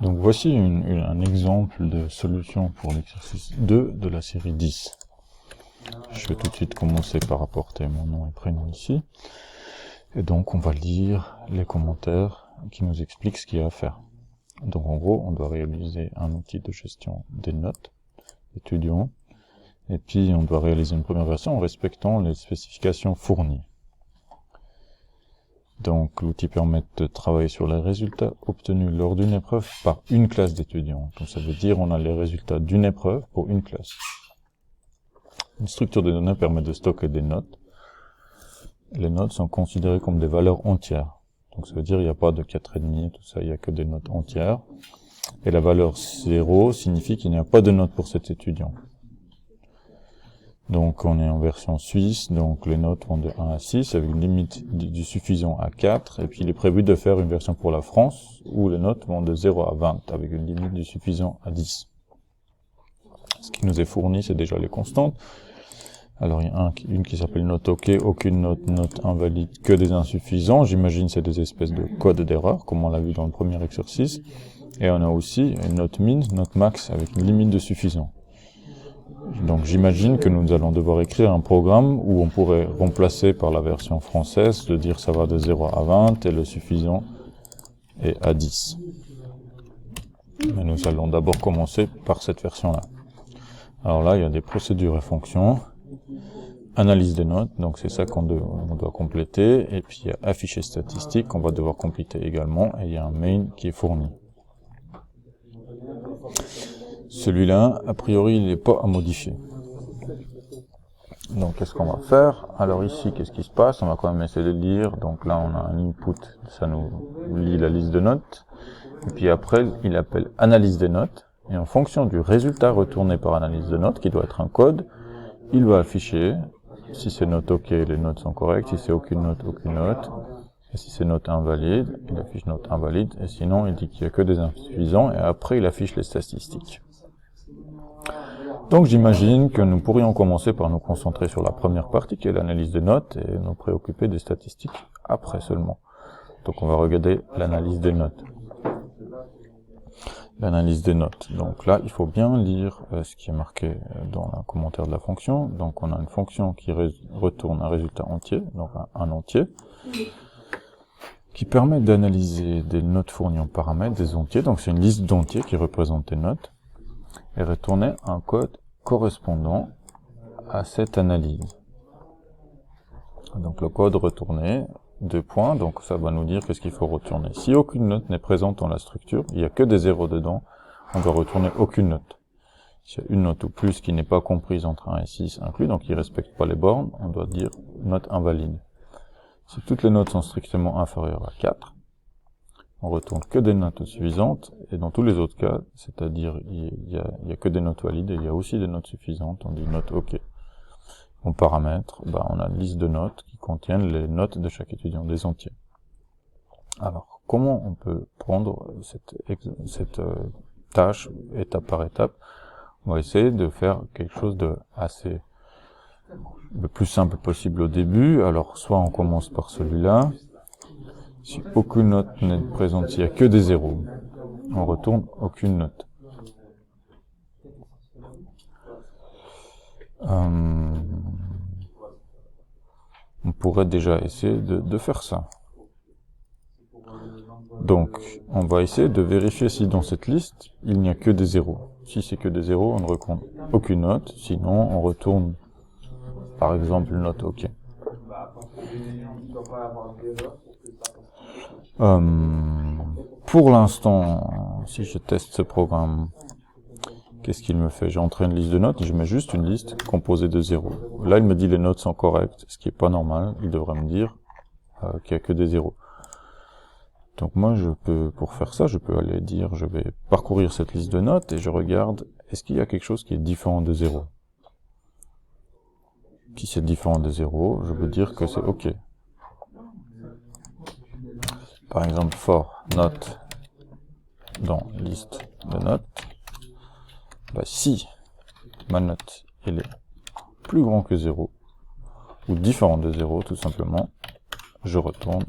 Donc voici un exemple de solution pour l'exercice 2 de la série 10. Je vais tout de suite commencer par apporter mon nom et prénom ici. Et donc on va lire les commentaires qui nous expliquent ce qu'il y a à faire. Donc en gros, on doit réaliser un outil de gestion des notes étudiants. Et puis on doit réaliser une première version en respectant les spécifications fournies. Donc l'outil permet de travailler sur les résultats obtenus lors d'une épreuve par une classe d'étudiants. Donc ça veut dire on a les résultats d'une épreuve pour une classe. Une structure de données permet de stocker des notes. Les notes sont considérées comme des valeurs entières. Donc ça veut dire il n'y a pas de 4,5 et tout ça, il n'y a que des notes entières. Et la valeur 0 signifie qu'il n'y a pas de notes pour cet étudiant. Donc on est en version suisse, donc les notes vont de 1 à 6 avec une limite du suffisant à 4. Et puis il est prévu de faire une version pour la France où les notes vont de 0 à 20 avec une limite du suffisant à 10. Ce qui nous est fourni, c'est déjà les constantes. Alors il y a une qui s'appelle note OK, aucune note, note invalide, que des insuffisants. J'imagine c'est des espèces de codes d'erreur, comme on l'a vu dans le premier exercice. Et on a aussi une note min, note max avec une limite de suffisant. Donc j'imagine que nous allons devoir écrire un programme où on pourrait remplacer par la version française, de dire ça va de 0 à 20 et le suffisant est à 10. Mais nous allons d'abord commencer par cette version-là. Alors là, il y a des procédures et fonctions. Analyse des notes, donc c'est ça qu'on doit compléter. Et puis il y a afficher statistique qu'on va devoir compléter également. Et il y a un main qui est fourni. Celui-là, a priori, il n'est pas à modifier. Donc, qu'est-ce qu'on va faire? Alors ici, qu'est-ce qui se passe? On va quand même essayer de lire. Donc là, on a un input, ça nous lit la liste de notes. Et puis après, il appelle analyse des notes. Et en fonction du résultat retourné par analyse de notes, qui doit être un code, il va afficher, si c'est note OK, les notes sont correctes. Si c'est aucune note, aucune note. Et si c'est note invalide, il affiche note invalide. Et sinon, il dit qu'il n'y a que des insuffisants. Et après, il affiche les statistiques. Donc j'imagine que nous pourrions commencer par nous concentrer sur la première partie qui est l'analyse des notes et nous préoccuper des statistiques après seulement. Donc on va regarder l'analyse des notes. L'analyse des notes. Donc là, il faut bien lire ce qui est marqué dans le commentaire de la fonction. Donc on a une fonction qui retourne un résultat entier, donc un entier, qui permet d'analyser des notes fournies en paramètres, des entiers. Donc c'est une liste d'entiers qui représente des notes. Et retourner un code correspondant à cette analyse. Donc le code retourné, 2 points, donc ça va nous dire qu'est-ce qu'il faut retourner. Si aucune note n'est présente dans la structure, il n'y a que des zéros dedans, on doit retourner aucune note. S'il y a une note ou plus qui n'est pas comprise entre 1 et 6 inclus, donc qui ne respecte pas les bornes, on doit dire note invalide. Si toutes les notes sont strictement inférieures à 4, on retourne que des notes suffisantes, et dans tous les autres cas, c'est-à-dire il y a que des notes valides, et il y a aussi des notes suffisantes, on dit note OK. En paramètres, on a une liste de notes qui contiennent les notes de chaque étudiant, des entiers. Alors, comment on peut prendre cette tâche, étape par étape? On va essayer de faire quelque chose de assez, le plus simple possible au début. Alors, soit on commence par celui-là. Si aucune note n'est présente, s'il n'y a que des zéros, on retourne aucune note. On pourrait déjà essayer de faire ça. Donc, on va essayer de vérifier si dans cette liste, il n'y a que des zéros. Si c'est que des zéros, on ne retourne aucune note. Sinon, on retourne, par exemple, une note OK. Pour l'instant, si je teste ce programme, qu'est-ce qu'il me fait? J'entre une liste de notes et je mets juste une liste composée de 0. Là, il me dit les notes sont correctes, ce qui est pas normal. Il devrait me dire qu'il n'y a que des 0. Donc moi, pour faire ça, je peux aller dire, je vais parcourir cette liste de notes et je regarde, est-ce qu'il y a quelque chose qui est différent de 0? Si c'est différent de 0, je peux dire que c'est OK. Par exemple, for note dans liste de notes, si ma note elle est plus grand que 0, ou différent de 0 tout simplement, je retourne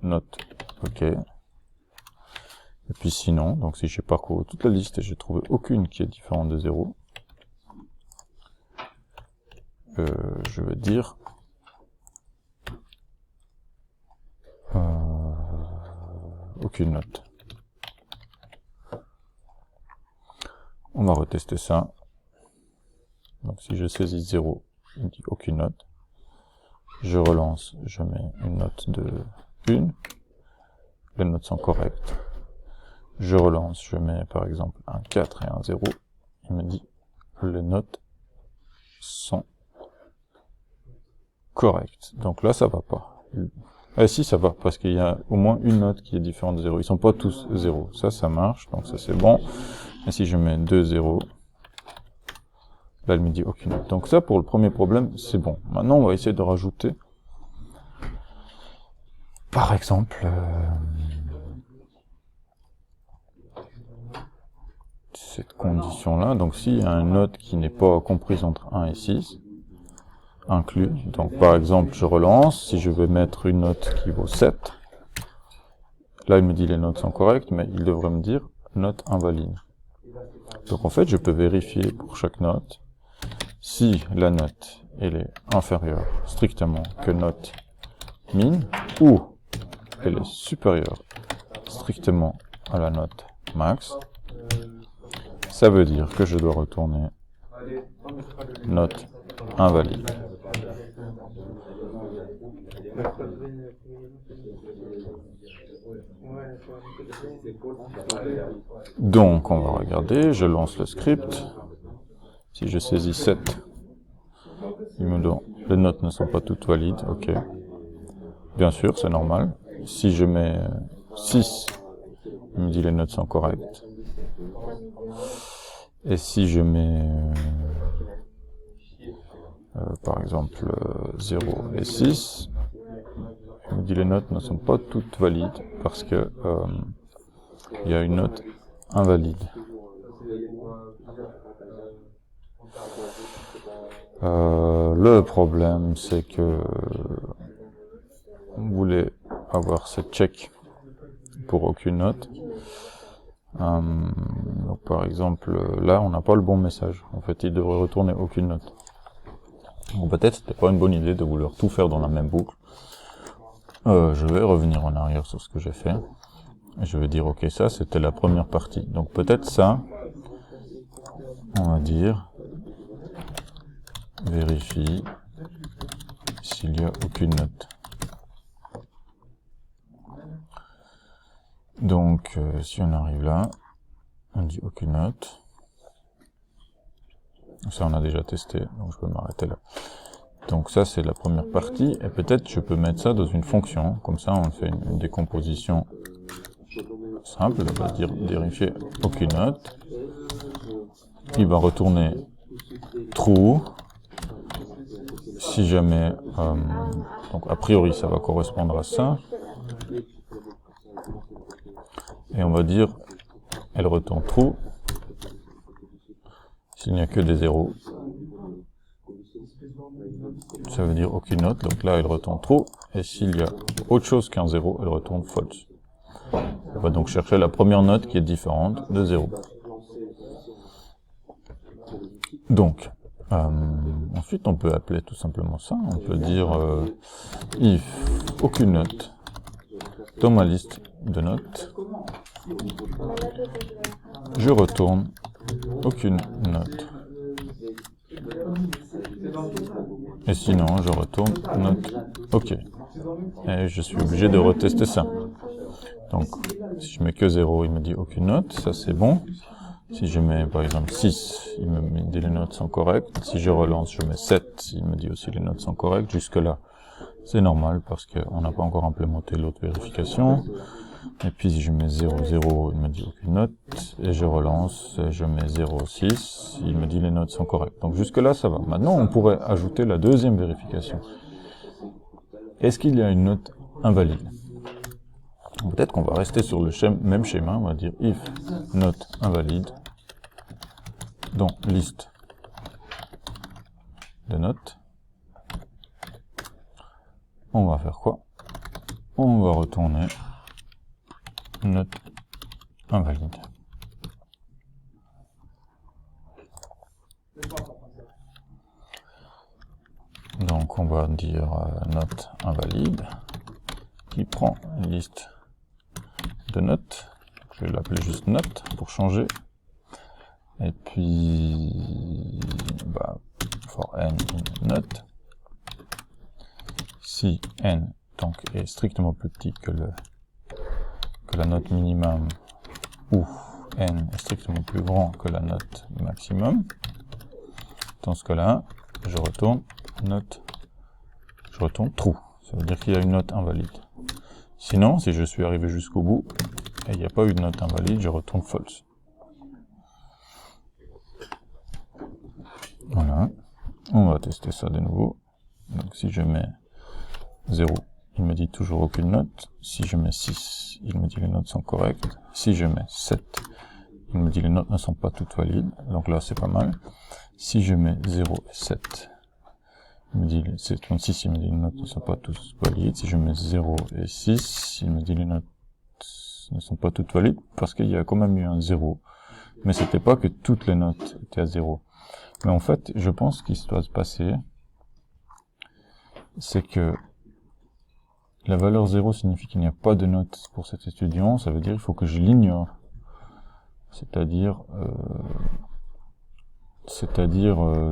note OK. Et puis sinon, donc si j'ai parcouru toute la liste et j'ai trouvé aucune qui est différente de 0, je vais dire aucune note. On va retester ça. Donc si je saisis 0, il me dit aucune note. Je relance, je mets une note de 1. Les notes sont correctes. Je relance, je mets par exemple un 4 et un 0. Il me dit les notes sont correctes. Donc là, ça va pas. Ah si, ça va, parce qu'il y a au moins une note qui est différente de 0. Ils sont pas tous 0. Ça marche, donc ça c'est bon. Et si je mets 2 0, là elle me dit aucune note. Donc ça, pour le premier problème, c'est bon. Maintenant, on va essayer de rajouter, par exemple, cette condition-là. Donc s'il y a une note qui n'est pas comprise entre 1 et 6, inclus. Donc par exemple, je relance, si je veux mettre une note qui vaut 7, là il me dit les notes sont correctes, mais il devrait me dire note invalide. Donc en fait, je peux vérifier pour chaque note si la note elle est inférieure strictement que note min, ou elle est supérieure strictement à la note max. Ça veut dire que je dois retourner note invalide. Donc, on va regarder, je lance le script. Si je saisis 7, il me donne, les notes ne sont pas toutes valides, ok. Bien sûr, c'est normal. Si je mets 6, il me dit les notes sont correctes. Et si je mets, par exemple, 0 et 6, il me dit les notes ne sont pas toutes valides parce que il y a une note invalide. Le problème, c'est que vous voulez avoir cette check pour aucune note. Donc par exemple, là, on n'a pas le bon message. En fait, il devrait retourner aucune note. Bon, peut-être c'était pas une bonne idée de vouloir tout faire dans la même boucle. Je vais revenir en arrière sur ce que j'ai fait. Je vais dire, ok, ça, c'était la première partie. Donc peut-être ça, on va dire, vérifie s'il n'y a aucune note. Donc, si on arrive là, on dit aucune note. Ça, on a déjà testé, donc je peux m'arrêter là. Donc ça, c'est la première partie, et peut-être je peux mettre ça dans une fonction. Comme ça, on fait une décomposition simple. On va dire vérifier aucune note. Il va retourner true. Si jamais, donc a priori, ça va correspondre à ça. Et on va dire, elle retourne true s'il n'y a que des zéros. Ça veut dire aucune note, donc là elle retourne true, et s'il y a autre chose qu'un 0, elle retourne false. On va donc chercher la première note qui est différente de 0. Donc, ensuite on peut appeler tout simplement ça, on peut dire if aucune note dans ma liste de notes, je retourne aucune note. Et sinon, je retourne note OK. Et je suis obligé de retester ça. Donc, si je mets que 0, il me dit aucune note, ça c'est bon. Si je mets par exemple 6, il me dit les notes sont correctes. Si je relance, je mets 7, il me dit aussi les notes sont correctes. Jusque là, c'est normal parce qu'on n'a pas encore implémenté l'autre vérification. Et puis si je mets 0, 0, il me dit aucune note. Et je relance, et je mets 0, 6, il me dit les notes sont correctes. Donc jusque là, ça va. Maintenant, on pourrait ajouter la deuxième vérification. Est-ce qu'il y a une note invalide? Peut-être qu'on va rester sur le même schéma, on va dire if note invalide dans liste de notes. On va faire quoi? On va retourner note invalide. Donc on va dire note invalide qui prend une liste de notes. Je vais l'appeler juste note pour changer. Et puis for n in note, si n donc est strictement plus petit que la note minimum, ou n est strictement plus grand que la note maximum, dans ce cas-là, je retourne true. Ça veut dire qu'il y a une note invalide. Sinon, si je suis arrivé jusqu'au bout et il n'y a pas eu de note invalide, je retourne false. Voilà. On va tester ça de nouveau. Donc si je mets 0, il me dit toujours aucune note. Si je mets 6, il me dit les notes sont correctes. Si je mets 7, il me dit les notes ne sont pas toutes valides. Donc là, c'est pas mal. Si je mets 0 et 7, il me dit, c'est 36, il me dit les notes ne sont pas toutes valides. Si je mets 0 et 6, il me dit les notes ne sont pas toutes valides parce qu'il y a quand même eu un 0. Mais c'était pas que toutes les notes étaient à 0. Mais en fait, je pense qu'il se doit se passer, c'est que la valeur 0 signifie qu'il n'y a pas de note pour cet étudiant, ça veut dire qu'il faut que je l'ignore. C'est-à-dire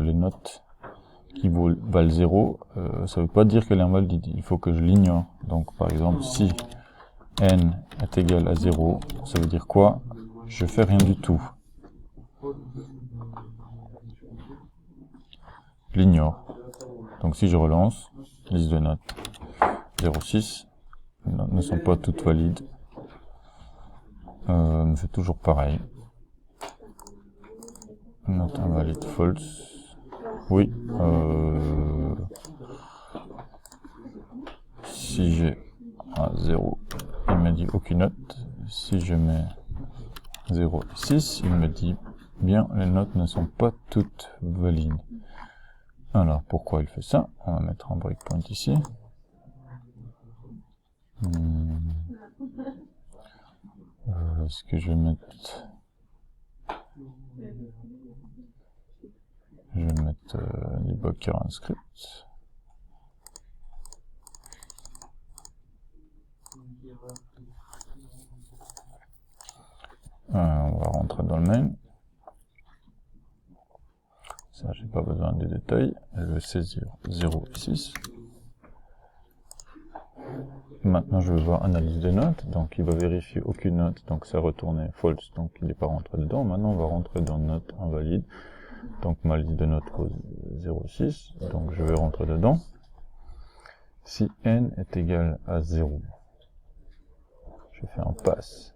les notes qui valent 0, ça veut pas dire qu'elle est invalide, il faut que je l'ignore. Donc par exemple, si n est égal à 0, ça veut dire quoi? Je fais rien du tout. Je l'ignore. Donc si je relance, liste de notes 0,6, les notes ne sont pas toutes valides. On fait toujours pareil. Note invalide false. Oui. Si j'ai un 0, il me dit aucune note. Si je mets 0 et 6, il me dit bien les notes ne sont pas toutes valides. Alors, pourquoi il fait ça? On va mettre un breakpoint ici. Est-ce que je vais mettre... Je vais mettre debug current script. On va rentrer dans le main. Ça, j'ai pas besoin des détails. Je vais saisir 0 et 6. Maintenant, je vais voir analyse des notes. Donc, il va vérifier aucune note. Donc, ça retournait false. Donc, il n'est pas rentré dedans. Maintenant, on va rentrer dans note invalide. Donc, ma liste de notes pose 0,6. Donc, je vais rentrer dedans. Si n est égal à 0, je fais un pass.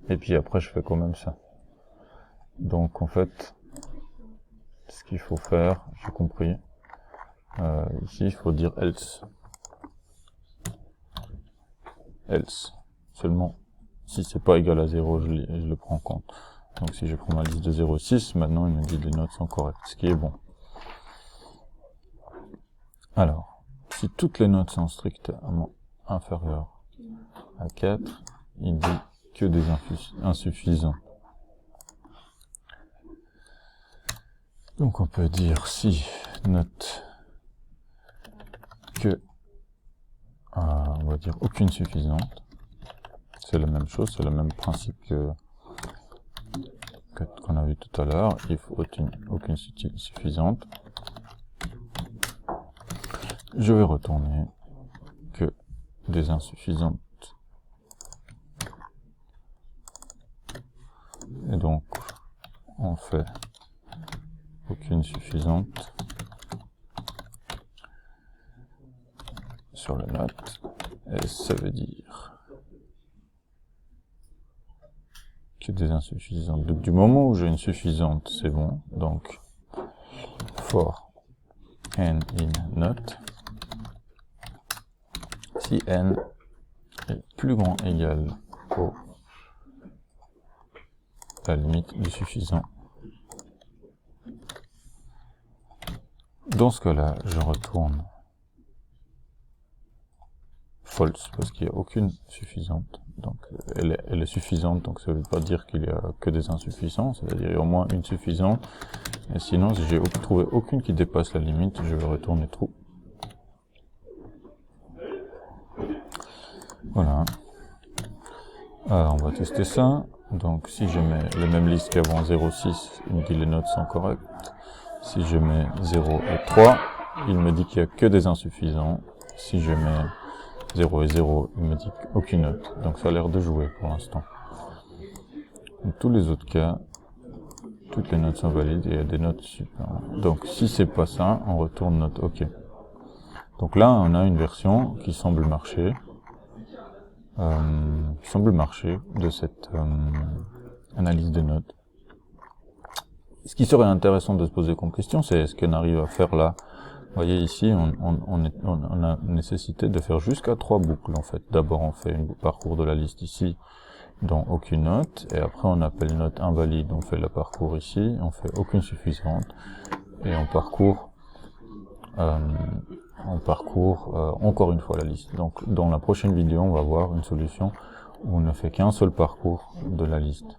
Et puis après, je fais quand même ça. Donc, en fait, ce qu'il faut faire, j'ai compris. Ici, il faut dire else. Else. Seulement, si c'est pas égal à 0, je le prends en compte. Donc, si je prends ma liste de 0,6, maintenant, il me dit que les notes sont correctes, ce qui est bon. Alors, si toutes les notes sont strictement inférieures à 4, il dit que des insuffisants. Donc, on peut dire si note que, on va dire aucune suffisante. C'est la même chose, c'est le même principe qu'on a vu tout à l'heure. Il faut aucune suffisante. Je vais retourner que des insuffisantes. Et donc, on fait aucune suffisante sur la note. Et ça veut dire que des insuffisantes. Donc, du moment où j'ai une suffisante, c'est bon. Donc, for n in note, si n est plus grand ou égal à la limite du suffisant, dans ce cas-là, je retourne false parce qu'il n'y a aucune suffisante. Donc elle est suffisante, donc ça veut pas dire qu'il y a que des insuffisants, c'est-à-dire il y a au moins une suffisante. Et sinon, si j'ai trouvé aucune qui dépasse la limite, je vais retourner true. Voilà. On va tester ça. Donc si je mets la même liste qu'avant 0,6, il me dit les notes sont correctes. Si je mets 0 et 3, il me dit qu'il n'y a que des insuffisants. Si je mets 0 et 0, il me dit aucune note. Donc ça a l'air de jouer pour l'instant. Dans tous les autres cas, toutes les notes sont valides et il y a des notes super. Donc si c'est pas ça, on retourne note OK. Donc là, on a une version qui semble marcher. De cette analyse de notes. Ce qui serait intéressant de se poser comme question, c'est est-ce qu'on arrive à faire là. Vous voyez ici, on a nécessité de faire jusqu'à 3 boucles en fait. D'abord on fait un parcours de la liste ici, dont aucune note, et après on appelle note invalide, on fait le parcours ici, on fait aucune suffisante, et on parcourt encore une fois la liste. Donc dans la prochaine vidéo, on va voir une solution où on ne fait qu'un seul parcours de la liste.